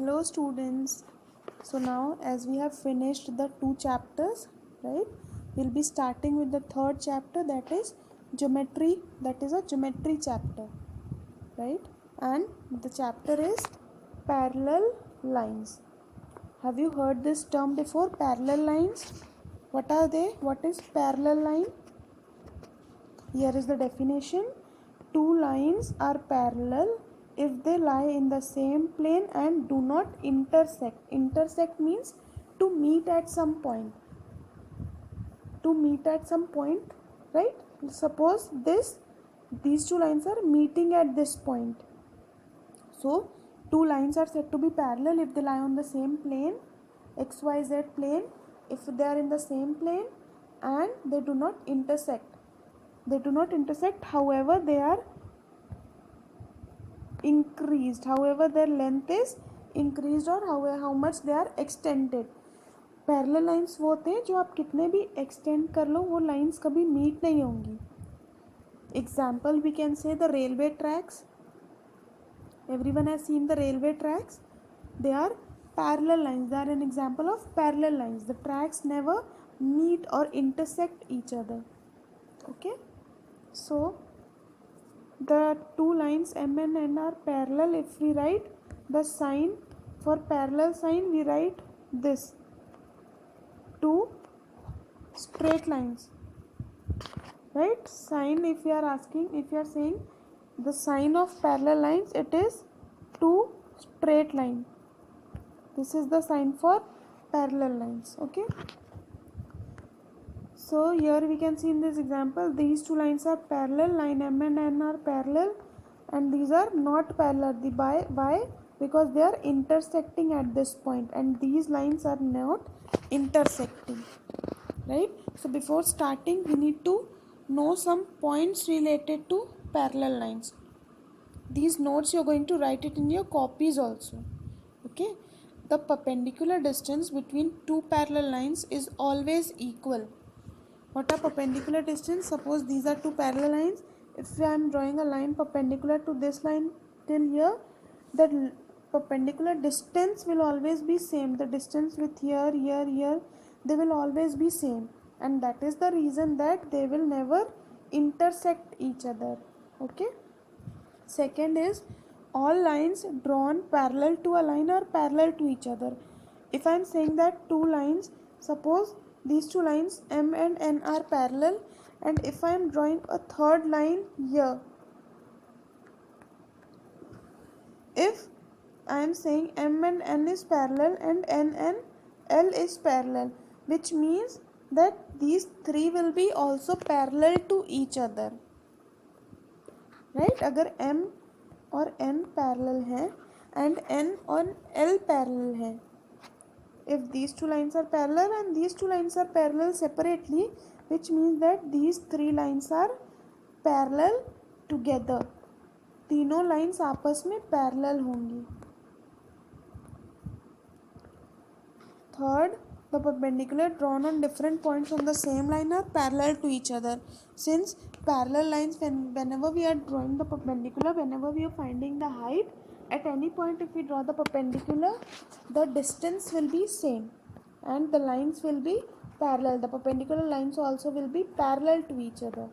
Hello students. So now as we have finished the two chapters, right, we'll be starting with the third chapter, that is geometry. That is a geometry chapter, right? And the chapter is parallel lines. Have you heard this term before, parallel lines? What are they? What is parallel line? Here is the definition. Two lines are parallel if they lie in the same plane and do not intersect. Intersect means to meet at some point. To meet at some point, right? Suppose these two lines are meeting at this point. So two lines are said to be parallel if they lie on the same plane, XYZ plane, if they are in the same plane and they do not intersect. They do not intersect, however they are increased, however their length is increased or how much they are extended. Parallel lines वो होते हैं जो आप कितने भी extend कर लो वो lines कभी मीट नहीं होंगी. Example we can say the railway tracks. Everyone has seen the railway tracks. They are parallel lines. They are an example of parallel lines. The tracks never meet or intersect each other. Okay, so the two lines M and N are parallel. If we write the sign for parallel sign, we write this: two straight lines, right? Sign, if you are asking, if you are saying the sign of parallel lines, it is two straight line. This is the sign for parallel lines. Okay, so here we can see in this example these two lines are parallel. Line M and N are parallel and these are not parallel. Why? Because they are intersecting at this point and these lines are not intersecting, right? So before starting we need to know some points related to parallel lines. These notes you are going to write it in your copies also. Okay, the perpendicular distance between two parallel lines is always equal. What are perpendicular distance? Suppose these are two parallel lines. If I am drawing a line perpendicular to this line till here, the perpendicular distance will always be same. The distance with here, they will always be same, and that is the reason that they will never intersect each other. Okay. Second is, all lines drawn parallel to a line are parallel to each other. If I am saying that two lines, suppose these two lines M and N are parallel, and if I am drawing a third line here, if I am saying M and N is parallel and N and L is parallel, which means that these three will be also parallel to each other, right? अगर M और N parallel है and N और L parallel है, if these two lines are parallel and these two lines are parallel separately, which means that these three lines are parallel together. तीनों lines आपस में parallel होंगी. Third, the perpendicular drawn on different points on the same line are parallel to each other. Since parallel lines, whenever we are drawing the perpendicular, whenever we are finding the height, at any point if we draw the perpendicular, the distance will be same and the lines will be parallel. The perpendicular lines also will be parallel to each other,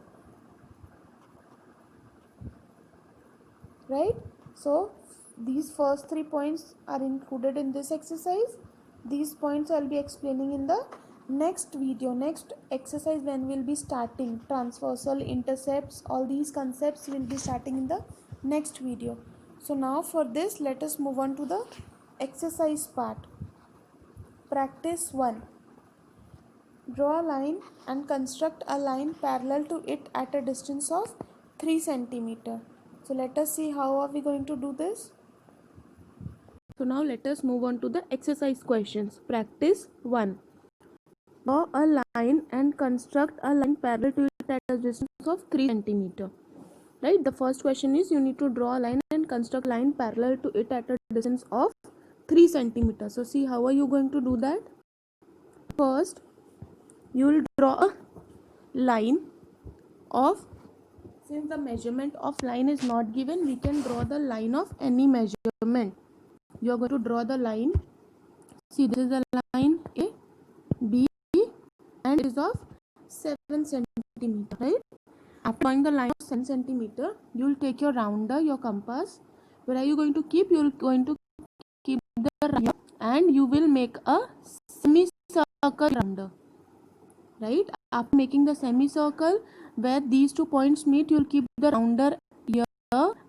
right? So these first 3 points are included in this exercise. These points I'll be explaining in the next video, next exercise, when we'll be starting transversal, intercepts, all these concepts will be starting in the next video. So now for this, let us move on to the exercise part. Practice 1. Draw a line and construct a line parallel to it at a distance of 3 cm. So let us see how are we going to do this. So now let us move on to the exercise questions. Practice 1. Draw a line and construct a line parallel to it at a distance of 3 cm. Right? The first question is you need to draw a line and construct a line parallel to it at a distance of 3 cm. So see how are you going to do that? First, you will draw a line of, since the measurement of line is not given, we can draw the line of any measurement. you are going to draw the line. See, this is the line A, B, and it is of 7 centimeter, right? After drawing the line of 7 centimeter, you will take your rounder, your compass. Where are you going to keep? You are going to keep the rounder, and you will make a semicircle rounder, right? After making the semicircle where these 2 points meet, you will keep the rounder here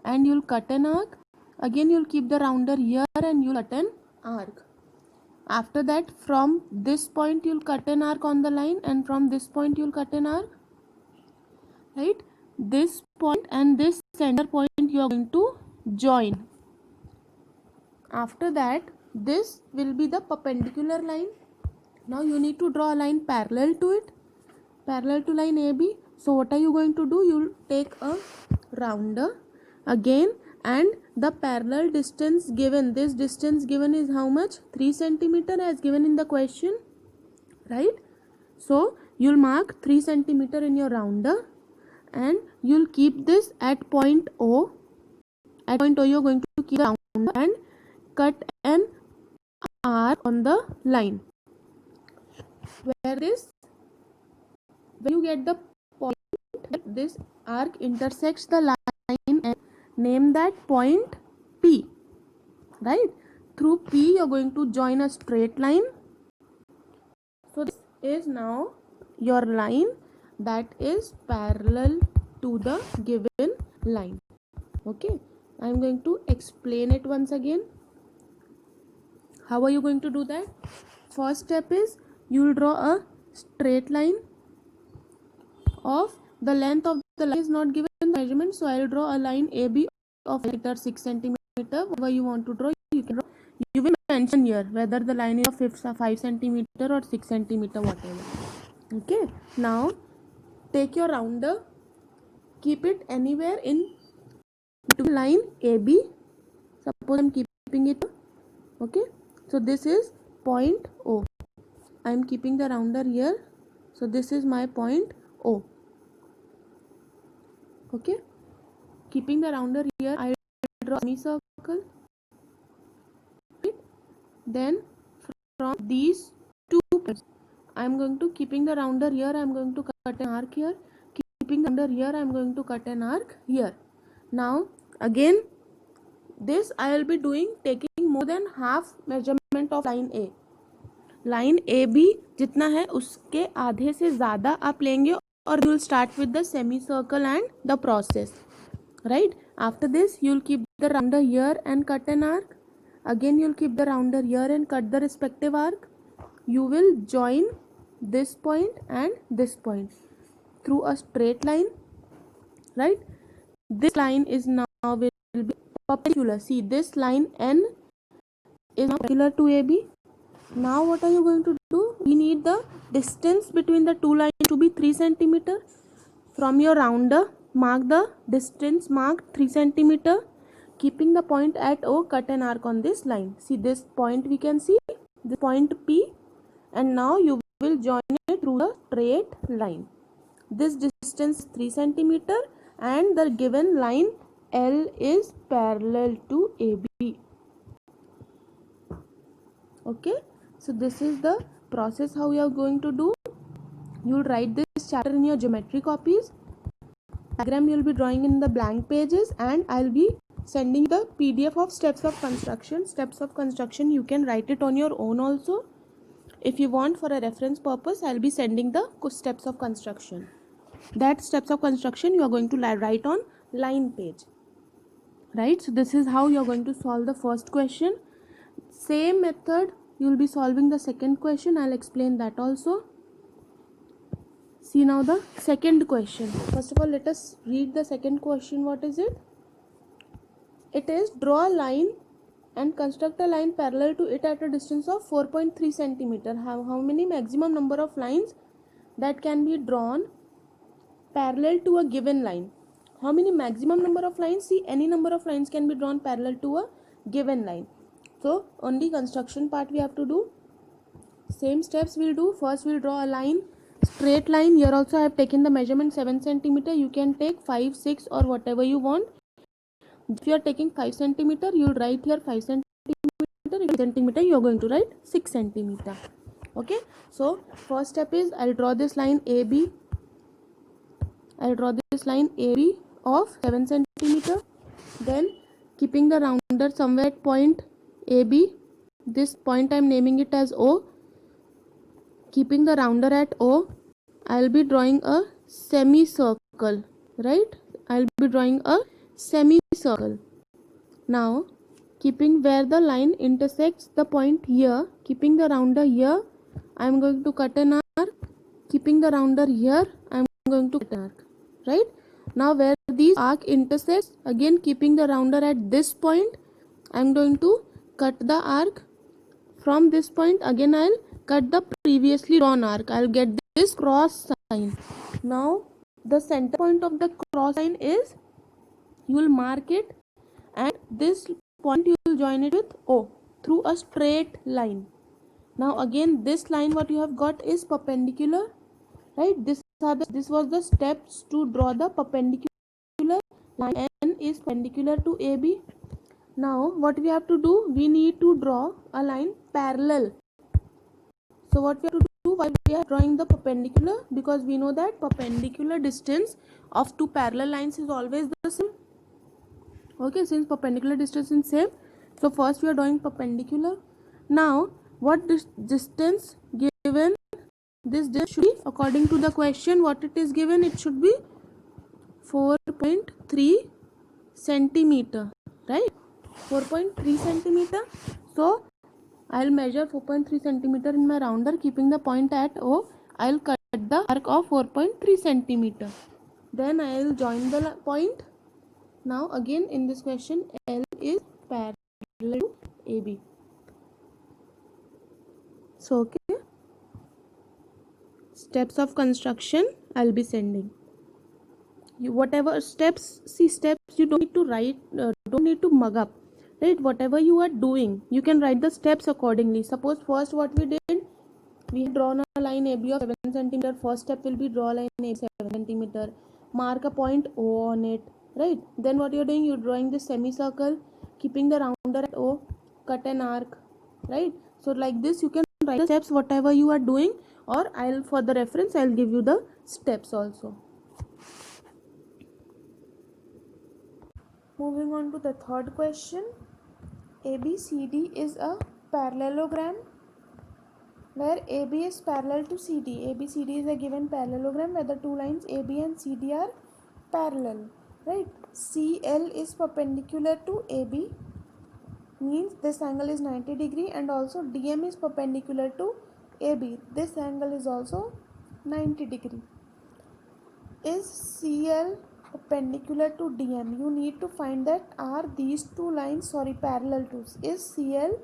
and you will cut an arc. Again, you will keep the rounder here and you will cut an arc. After that, from this point you will cut an arc on the line, and from this point you will cut an arc, right? This point and this center point you are going to join. After that, this will be the perpendicular line. Now you need to draw a line parallel to it, parallel to line AB. So what are you going to do? You will take a rounder again, and the parallel distance given, this distance given is how much? 3 centimeter as given in the question, right? So you'll mark 3 centimeter in your rounder, and you'll keep this at point O. At point O, you're going to keep the rounder and cut an arc on the line. When you get the point, this arc intersects the line, and name that point P, right? Through P, you're going to join a straight line. So this is now your line that is parallel to the given line. Okay, I'm going to explain it once again. How are you going to do that? First step is you will draw a straight line of the length of the line is not given measurement, so I will draw a line AB of 6 centimeter. Whatever you want to draw, you can draw. You will mention here whether the line is of 5 centimeter or 6 centimeter, whatever. Okay, now take your rounder, keep it anywhere in between line AB. Suppose I'm keeping it, okay, so this is point O. I am keeping the rounder here, so this is my point O. Okay, keeping the rounder here, I draw a semicircle. Okay. Then from these 2 points, I am going to, keeping the rounder here, I am going to cut an arc here. Keeping the rounder here, I am going to cut an arc here. Now again, this I will be doing taking more than half measurement of line A. Line AB जितना है उसके आधे से ज़्यादा आप लेंगे, और you will start with the semicircle and the process, right? After this, you will keep the rounder here and cut an arc. Again, you will keep the rounder here and cut the respective arc. You will join this point and this point through a straight line, right? This line is now will be perpendicular. See, this line N is perpendicular to AB. Now what are you going to do? We need the distance between the 2 lines to be 3 centimeter. From your rounder, mark the distance, mark 3 centimeter. Keeping the point at O, cut an arc on this line. See, this point we can see, the point P, and now you will join it through a straight line. This distance is 3 centimeter and the given line L is parallel to AB. Okay, so this is the process how you are going to do. You will write this chapter in your geometry copies. Diagram you will be drawing in the blank pages, and I will be sending the PDF of steps of construction. Steps of construction you can write it on your own also. If you want for a reference purpose, I will be sending the steps of construction. That steps of construction you are going to write on line page, right? So this is how you are going to solve the first question. Same method you will be solving the second question. I will explain that also. See now the second question. First of all, let us read the second question. What is it? It is draw a line and construct a line parallel to it at a distance of 4.3 centimeter. How many maximum number of lines that can be drawn parallel to a given line? How many maximum number of lines? See, any number of lines can be drawn parallel to a given line. So only construction part we have to do. Same steps we'll do. First we'll draw a line, straight line. Here also I have taken the measurement 7 centimeter. You can take 5, 6 or whatever you want. If you are taking 5 centimeter, you will write here 5 centimeter. if centimeter you are going to write 6 centimeter. Okay, so first step is I'll draw this line AB. I'll draw this line AB of 7 centimeter. Then keeping the rounder somewhere at point AB, this point I am naming it as O. Keeping the rounder at O, I'll be drawing a semicircle, right? I'll be drawing a semicircle. Now, keeping where the line intersects the point here, keeping the rounder here, I'm going to cut an arc. Keeping the rounder here, I'm going to cut an arc, right? Now, where these arc intersects, again keeping the rounder at this point, I'm going to cut the arc. From this point, again I'll cut the previously drawn arc. I'll get this cross sign. Now, the center point of the cross sign is, you will mark it, and this point you will join it with O through a straight line. Now again this line what you have got is perpendicular, right? This was the steps to draw the perpendicular line. N is perpendicular to AB. Now what we have to do, we need to draw a line parallel. So what we have to do while we are drawing the perpendicular, because we know that perpendicular distance of two parallel lines is always the same. Okay, since perpendicular distance is same, so first we are drawing perpendicular. Now what this distance given, this distance should be, according to the question what it is given, it should be 4.3 centimeter, right? 4.3 centimeter. So I'll measure 4.3 centimeter in my rounder, keeping the point at O. I'll cut the arc of 4.3 centimeter. Then I'll join the point. Now again in this question, L is parallel to AB. So okay, steps of construction I'll be sending you. Whatever steps, you don't need to write, don't need to mug up, right? Whatever you are doing, you can write the steps accordingly. Suppose first what we did, we have drawn a line AB of 7 centimeter. First step will be draw line AB 7 centimeter, mark a point O on it, right? Then what you're doing, you're drawing this semicircle, keeping the rounder at O, cut an arc, right? So like this you can write the steps whatever you are doing, or I'll, for the reference, I'll give you the steps also. Moving on to the third question. ABCD is a parallelogram where AB is parallel to CD. ABCD is a given parallelogram where the two lines AB and CD are parallel, right? CL is perpendicular to AB, means this angle is 90 degree, and also DM is perpendicular to AB. This angle is also 90 degree. Is CL perpendicular to DM? You need to find that are these two lines parallel to, is CL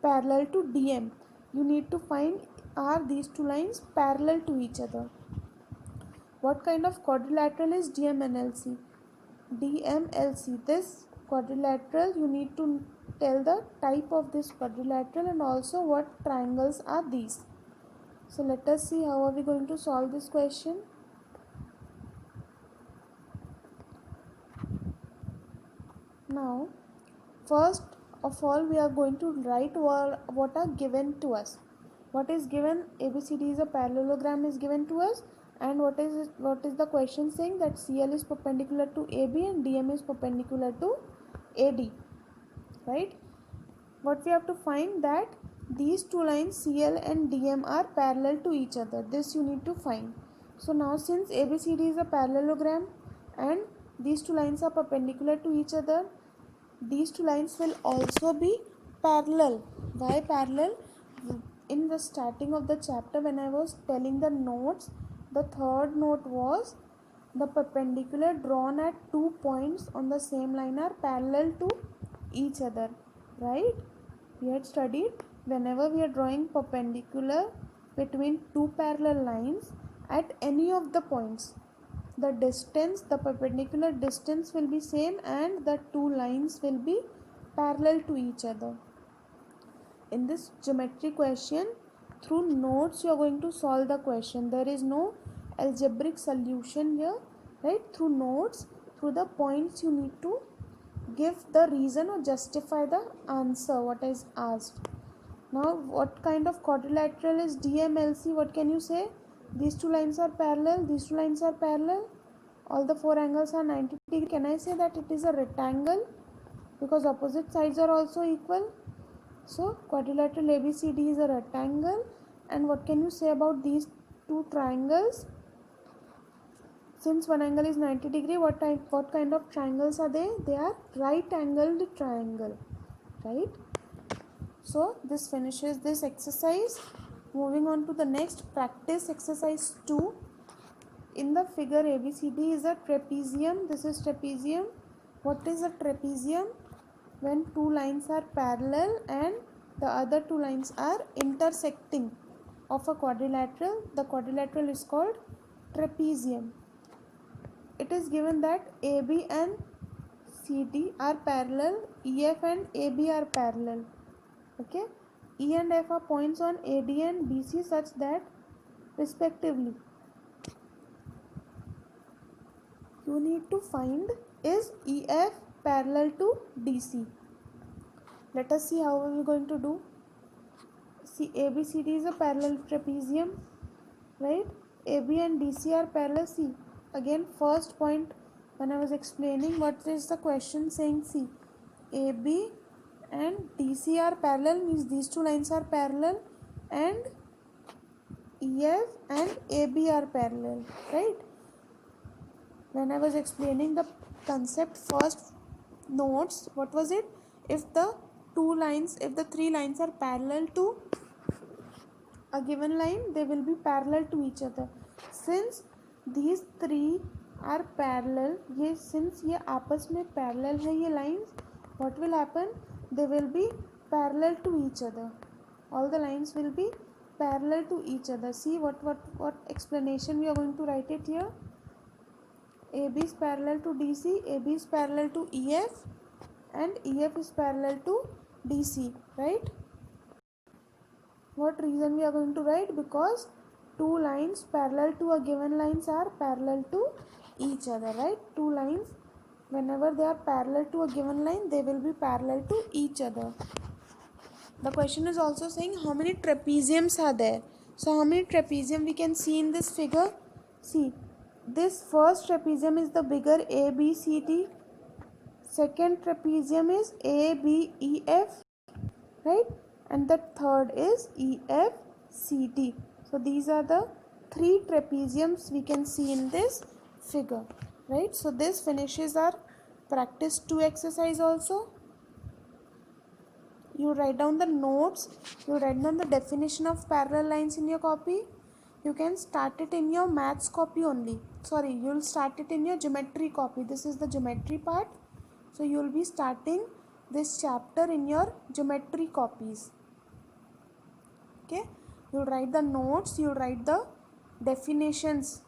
parallel to DM? You need to find are these two lines parallel to each other. What kind of quadrilateral is DMLC? DMLC, this quadrilateral, you need to tell the type of this quadrilateral and also what triangles are these. So let us see how are we going to solve this question. Now first of all we are going to write what are given to us. What is given? ABCD is a parallelogram is given to us, and what is the question saying? That CL is perpendicular to AB and DM is perpendicular to AD, right? What we have to find, that these two lines CL and DM are parallel to each other. This you need to find. So now since ABCD is a parallelogram and these two lines are perpendicular to each other, these two lines will also be parallel. Why parallel? In the starting of the chapter when I was telling the notes, the third note was the perpendicular drawn at 2 points on the same line are parallel to each other, right? We had studied whenever we are drawing perpendicular between two parallel lines at any of the points, the distance, the perpendicular distance will be same and the two lines will be parallel to each other. In this geometry question, through notes you are going to solve the question. There is no algebraic solution here, right? Through notes, through the points you need to give the reason or justify the answer what is asked. Now what kind of quadrilateral is DMLC? What can you say? These two lines are parallel, these two lines are parallel, all the four angles are 90 degree. Can I say that it is a rectangle? Because opposite sides are also equal. So quadrilateral ABCD is a rectangle. And what can you say about these two triangles? Since one angle is 90 degree, what kind of triangles are they? They are right angled triangle, right? So this finishes this exercise. Moving on to the next, practice exercise 2. In the figure ABCD is a trapezium. This is trapezium. What is a trapezium? When two lines are parallel and the other two lines are intersecting of a quadrilateral, the quadrilateral is called trapezium. It is given that AB and CD are parallel, EF and AB are parallel. Okay, E and F are points on AD and BC such that respectively you need to find is EF parallel to DC. Let us see how are we going to do. See, ABCD is a parallel trapezium, right? AB and DC are parallel. See, again first point when I was explaining what is the question saying. See, AB and DC are parallel means these two lines are parallel, and EF and AB are parallel, right? When I was explaining the concept first notes, what was it? If the three lines are parallel to a given line, they will be parallel to each other. Since these three are parallel, since ये आपस में parallel है ये lines, what will happen? They will be parallel to each other. All the lines will be parallel to each other. See what explanation we are going to write it here. AB is parallel to DC, AB is parallel to EF, and EF is parallel to DC, right? What reason we are going to write? Because two lines parallel to a given lines are parallel to each other, right? Two lines, whenever they are parallel to a given line, they will be parallel to each other. The question is also saying how many trapeziums are there. So how many trapezium we can see in this figure? See, this first trapezium is the bigger ABCD. Second trapezium is ABEF, right? And the third is EFCD. So these are the three trapeziums we can see in this figure, right? So this finishes our practice 2 exercise also. You write down the notes, you write down the definition of parallel lines in your copy. You can start it in your maths copy only. Sorry, you will start it in your geometry copy. This is the geometry part. So you will be starting this chapter in your geometry copies. Okay, you will write the notes, you will write the definitions